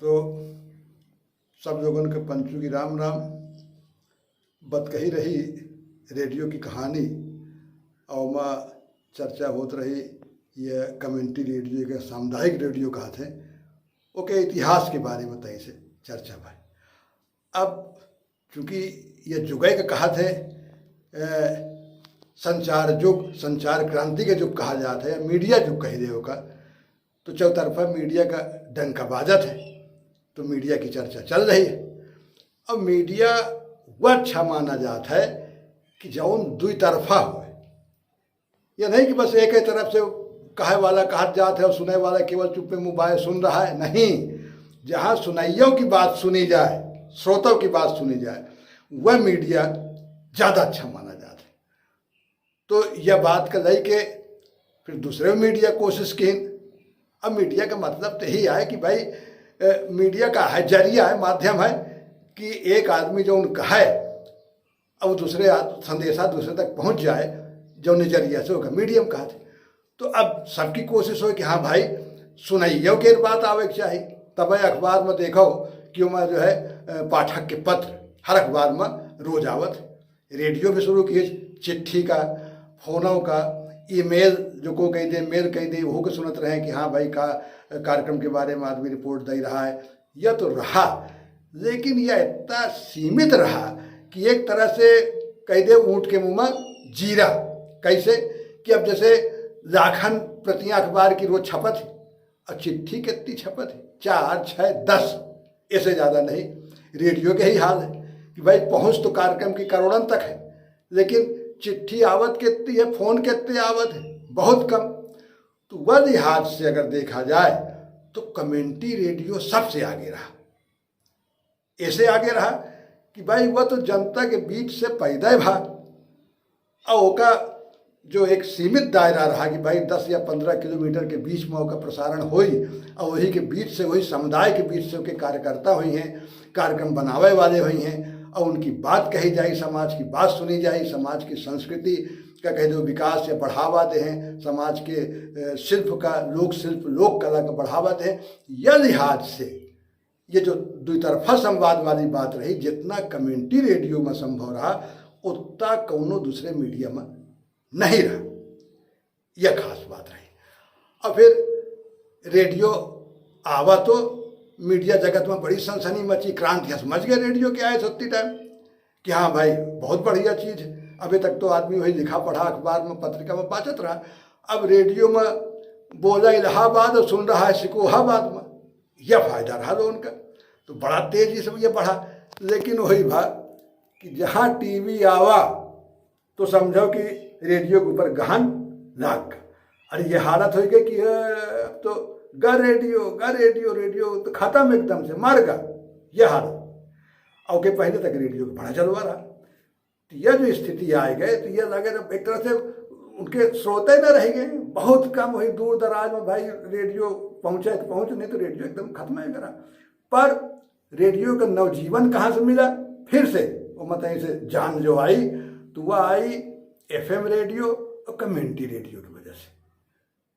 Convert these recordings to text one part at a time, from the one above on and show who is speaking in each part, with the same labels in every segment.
Speaker 1: तो सब लोगन के पंचू की राम राम। बत कही रही रेडियो की कहानी और माँ चर्चा होत रही। यह कम्युनिटी रेडियो के सामुदायिक रेडियो कहा थे ओके इतिहास के बारे में तई से चर्चा भाई। अब चूँकि यह जुगे के कहा थे संचार युग, संचार क्रांति के युग कहा जाता है, मीडिया युग कही दे का, तो चौतरफा मीडिया का डंका बाजत है, तो मीडिया की चर्चा चल रही है। अब मीडिया वह अच्छा माना जाता है कि जौन दुई तरफा हो, यह नहीं कि बस एक ही तरफ से कहे वाला कहा जाता है और सुने वाला केवल चुप में मुँह सुन रहा है। नहीं, जहाँ सुनैयों की बात सुनी जाए, श्रोतों की बात सुनी जाए, वह मीडिया ज़्यादा अच्छा माना जाता है। तो यह बात का लई के फिर दूसरे मीडिया कोशिश की। अब मीडिया का मतलब तो यही है कि भाई मीडिया का है जरिया है, माध्यम है कि एक आदमी जो उनका है अब दूसरे संदेशा दूसरे तक पहुंच जाए, जो नजरिया से होगा मीडियम कहा थे। तो अब सबकी कोशिश हो कि हाँ भाई सुनैयों के बात आवे के चाहिए। तब अखबार में देखो कि मैं जो है पाठक के पत्र हर अखबार में रोज आवत। रेडियो भी शुरू किए, चिट्ठी का, फोनों का, ईमेल जो को कही दे, मेल कही दे, वो को सुनत रहे कि हाँ भाई का कार्यक्रम के बारे में आदमी रिपोर्ट दे रहा है। यह तो रहा, लेकिन यह इतना सीमित रहा कि एक तरह से कह दे ऊँट के मुँह में जीरा। कैसे कि अब जैसे लाखन प्रतियां अखबार की रोज छपत है और चिट्ठी कितनी छपत है, 4, 6, 10, ऐसे ज़्यादा नहीं। रेडियो के ही हाल है कि भाई पहुँच तो कार्यक्रम की करोड़ों तक है, लेकिन चिट्ठी आवत कितनी है, फ़ोन कितने आवत है, बहुत कम। तो वह लिहाज से अगर देखा जाए तो कम्युनिटी रेडियो सबसे आगे रहा। ऐसे आगे रहा कि भाई वह तो जनता के बीच से पैदा भा और ओका जो एक सीमित दायरा रहा कि भाई 10 या 15 किलोमीटर के बीच में ओका प्रसारण हुई और वही के बीच से, वही समुदाय के बीच से उनके कार्यकर्ता हुई हैं, कार्यक्रम बनावे वाले हुई हैं और उनकी बात कही जाए, समाज की बात सुनी जाए, समाज की संस्कृति का कह दो विकास या बढ़ावा दें, समाज के शिल्प का, लोक शिल्प, लोक कला का बढ़ावा दें। यह लिहाज से ये जो दुतरफा संवाद वाली बात रही, जितना कम्युनिटी रेडियो में संभव रहा उतना कौनो दूसरे मीडिया में नहीं रहा। यह खास बात रही। और फिर रेडियो आवा तो मीडिया जगत में बड़ी सनसनी मची, क्रांति समझ गए रेडियो के आए सत्ती टाइम कि हाँ भाई बहुत बढ़िया चीज़ है। अभी तक तो आदमी वही लिखा पढ़ा अखबार में, पत्रिका में बाचत रहा। अब रेडियो में बोला इलाहाबाद और सुन रहा है सिकोहाबाद में। यह फायदा रहा लोगों का, तो बड़ा तेजी से ये बढ़ा। लेकिन वही बात कि जहाँ टीवी आवा तो समझो कि रेडियो के ऊपर गहन लाग। अरे ये हालत हो गई कि अब तो रेडियो तो खत्म, एकदम से मर गया। यह हालत और के पहले तक रेडियो बड़ा चलवा रहा। तो यह जो स्थिति आ गए तो यह लगे एक तरह से उनके श्रोते न रह गए, बहुत कम हुई। दूर दराज में भाई रेडियो पहुँचे तो पहुँच, नहीं तो रेडियो एकदम खत्म है करा। पर रेडियो का नवजीवन कहाँ से मिला? फिर से वो मतलब से जान जो आई तो वह आई FM रेडियो और कम्युनिटी रेडियो की वजह से।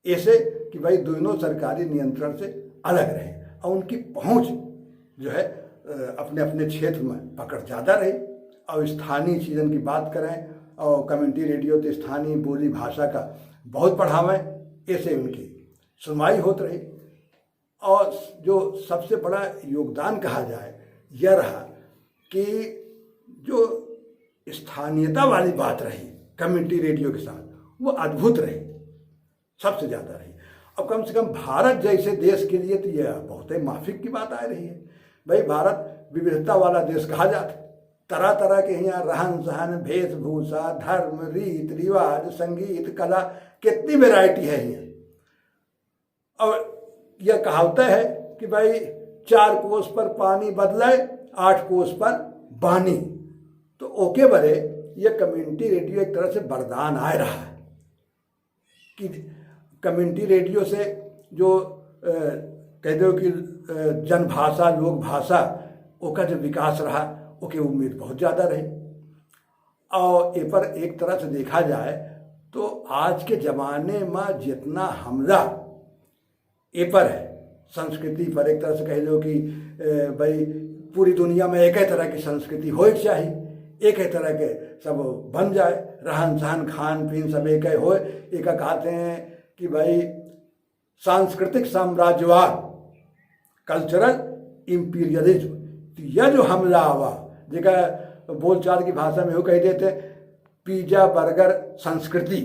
Speaker 1: ऐसे कि भाई दोनों सरकारी नियंत्रण से अलग रहे और उनकी पहुंच जो है अपने अपने क्षेत्र में पकड़ ज़्यादा रही। और स्थानीय चीज़न की बात करें और कम्युनिटी रेडियो तो स्थानीय बोली भाषा का बहुत बढ़ावें, ऐसे उनकी सुनवाई होती रही। और जो सबसे बड़ा योगदान कहा जाए यह रहा कि जो स्थानीयता वाली बात रही कम्युनिटी रेडियो के साथ, वो अद्भुत रही, सबसे ज़्यादा रही। अब कम से कम भारत जैसे देश के लिए तो यह बहुत ही माफिक की बात आ रही है। भाई भारत विविधता वाला देश कहा जाता है, तरह तरह के यहाँ रहन सहन, वेशभूषा, धर्म, रीत रिवाज, संगीत, कला, कितनी वैरायटी है यहाँ। और यह कहावत है कि भाई 4 कोस पर पानी बदले, 8 कोस पर बानी। तो ओके बरे यह कम्युनिटी रेडियो एक तरह से वरदान आ रहा है कि कम्युनिटी रेडियो से जो कह दो कि जनभाषा, लोक भाषा, ओका जो विकास रहा, ओके उम्मीद बहुत ज़्यादा रही। और ए पर एक तरह से देखा जाए तो आज के ज़माने में जितना हमला ए पर है संस्कृति पर एक तरह से कह दो कि भाई पूरी दुनिया में एक ही तरह की संस्कृति हो चाहिए, एक ही तरह के सब बन जाए, रहन सहन खान पीन सब एक ही हो। एक कहते हैं कि भाई सांस्कृतिक साम्राज्यवाद, कल्चरल इम्पीरियलिज्म। तो यह जो हमला हुआ, जगह बोलचाल की भाषा में वो कह देते पिज्जा बर्गर संस्कृति,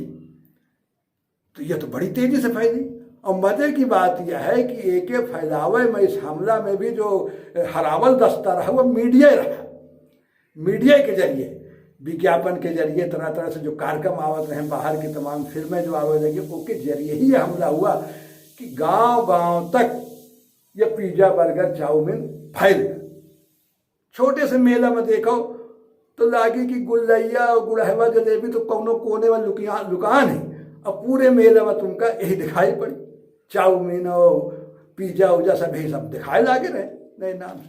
Speaker 1: तो यह तो बड़ी तेजी से फैली। और मजे की बात यह है कि एक फैलावे में इस हमला में भी जो हरावल दस्ता रहा वो मीडिया रहा। मीडिया के जरिए, विज्ञापन के जरिए, तरह तरह से जो कार्यक्रम आवत रहे, बाहर की तमाम फिल्में जो आवे लगी, उसके जरिए ही यह हमला हुआ कि गांव गांव तक ये पिज्जा बर्गर चाउमीन फैल गया। छोटे से मेला में देखो तो लागे कि गुल्लैया और गुड़हवा जलेबी तो कोनो कोने में दुकान है, और पूरे मेले में तुमका यही दिखाई पड़ी, चाउमीन और पिज्जा उजा सब यही सब दिखाए लागे रहे नए नाम से।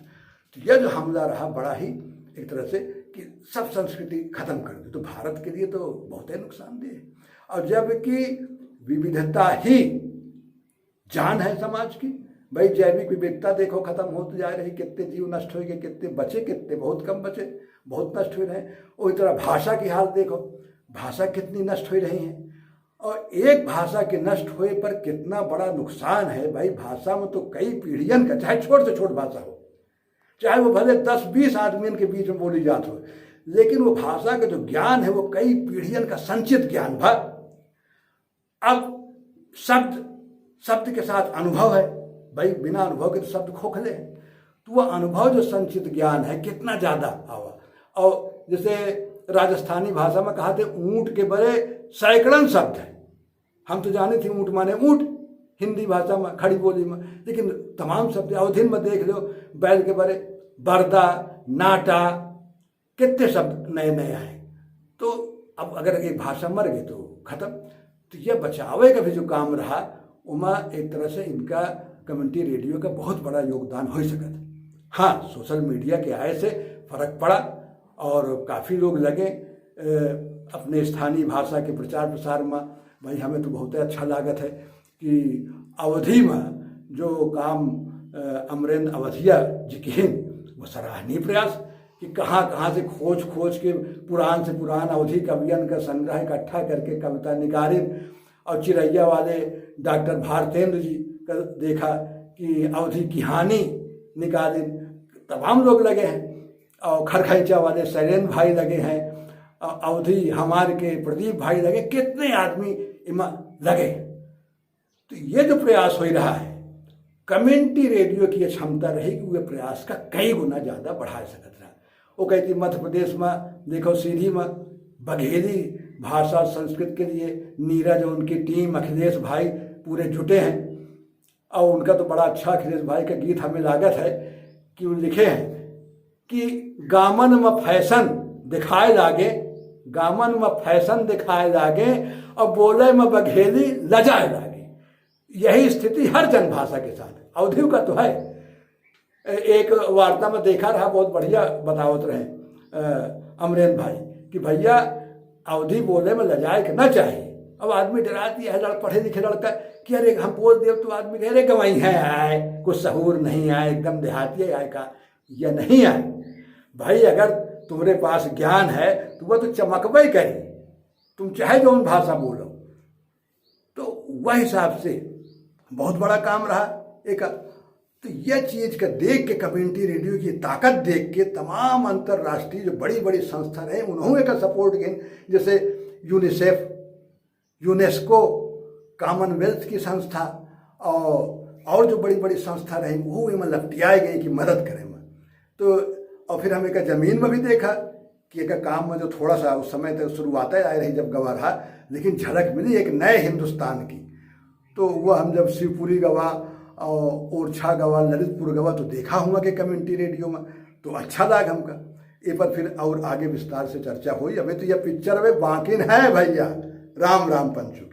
Speaker 1: तो यह जो हमला रहा बड़ा ही एक तरह से कि सब संस्कृति खत्म कर दी, तो भारत के लिए तो बहुत ही नुकसानदेह है। और जबकि विविधता ही जान है समाज की, भाई जैविक विविधता देखो खत्म होती जा रही, कितने जीव नष्ट हो गए, कितने बचे, कितने बहुत कम बचे, बहुत नष्ट हो रहे हैं। उसी तरह भाषा की हाल देखो, भाषा कितनी नष्ट हो रही है, और एक भाषा के नष्ट होए पर कितना बड़ा नुकसान है। भाई भाषा में तो कई पीढ़ियन का, चाहे छोट से छोट भाषा हो, चाहे वो भले 10-20 आदमियों के बीच में बोली जात हो, लेकिन वो भाषा का जो ज्ञान है वो कई पीढ़ियन का संचित ज्ञान भा। अब शब्द के साथ अनुभव है, भाई बिना अनुभव के तो शब्द खोखले हैं, तो वह अनुभव जो संचित ज्ञान है कितना ज़्यादा आवा। और जैसे राजस्थानी भाषा में कहा थे ऊँट के बड़े सैकड़न शब्द हैं, हम तो जाने थे ऊँट माने ऊँट हिंदी भाषा में, खड़ी बोली में, लेकिन तमाम शब्द अवधि में देख लो, बैल के बड़े बरदा, नाटा, कितने शब्द नए नए आए। तो अब अगर एक भाषा मर गई तो खत्म। तो यह बचावे का भी जो काम रहा, उमा एक तरह से इनका कम्युनिटी रेडियो का बहुत बड़ा योगदान हो सकता है। हाँ, सोशल मीडिया के आए से फर्क पड़ा और काफ़ी लोग लगे अपने स्थानीय भाषा के प्रचार प्रसार में। भाई हमें तो बहुत अच्छा लागत है कि अवधि में जो काम अमरेंद्र अवधिया जी की हैं, वो सराहनीय प्रयास कि कहाँ कहाँ से खोज खोज के पुरान से पुरान अवधि कवियन का संग्रह इकट्ठा करके कविता निकारिन। और चिरैया वाले डॉक्टर भारतेंद्र जी का देखा कि अवधि की कहानी निकालिन, तमाम लोग लगे हैं। और खरखैचा वाले शैलेंद्र भाई लगे हैं, अवधि हमारे के प्रदीप भाई लगे, कितने आदमी इमा लगे। तो ये जो प्रयास हो रहा है, कम्युनिटी रेडियो की ये क्षमता रही कि वे प्रयास का कई गुना ज़्यादा बढ़ा सकता रहा। वो कहती मध्य प्रदेश में देखो सीधी में बघेली भाषा संस्कृत के लिए नीरज और उनकी टीम, अखिलेश भाई पूरे जुटे हैं। और उनका तो बड़ा अच्छा अखिलेश भाई का गीत हमें लागत है कि वो लिखे हैं कि गामन में फैशन दिखाए लागे, गामन में फैशन दिखाए लागे और बोले में बघेली लजाए लागे। यही स्थिति हर जनभाषा के साथ अवधि का तो है। एक वार्ता में देखा रहा, बहुत बढ़िया बतावत रहे अमरेंद्र भाई कि भैया अवधि बोले में लजाए के ना चाहिए। अब आदमी डराती है, पढ़े लिखे लड़का कि अरे हम बोल दे तो आदमी कह रहे गवाई है आए, कुछ सहूर नहीं आए, एकदम देहाती आए का, यह नहीं आए। भाई अगर तुम्हारे पास ज्ञान है तो वह तो चमकबे करी, तुम चाहे जो उन भाषा बोलो। तो वह हिसाब से बहुत बड़ा काम रहा एक। तो यह चीज़ का देख के कम्युनिटी रेडियो की ताकत देख के तमाम अंतर्राष्ट्रीय जो बड़ी बड़ी संस्था रहे उन्होंने का सपोर्ट किए, जैसे यूनिसेफ, यूनेस्को, कॉमनवेल्थ की संस्था और जो बड़ी बड़ी संस्था रही वो में लपटियाए गई कि मदद करें। तो और फिर हम एक ज़मीन में भी देखा कि एक काम में जो थोड़ा सा उस समय तक शुरुआत आए रही जब गवा रहा, लेकिन झलक मिली एक नए हिंदुस्तान की। तो वह हम जब शिवपुरी गवा और ओरछा गवा, ललितपुर गवा, तो देखा हुआ कि कम्युनिटी रेडियो में तो अच्छा लगा हमका। ये पर फिर और आगे विस्तार से चर्चा हुई। हमें तो यह पिक्चर में बाकी है भैया, राम राम पंचू।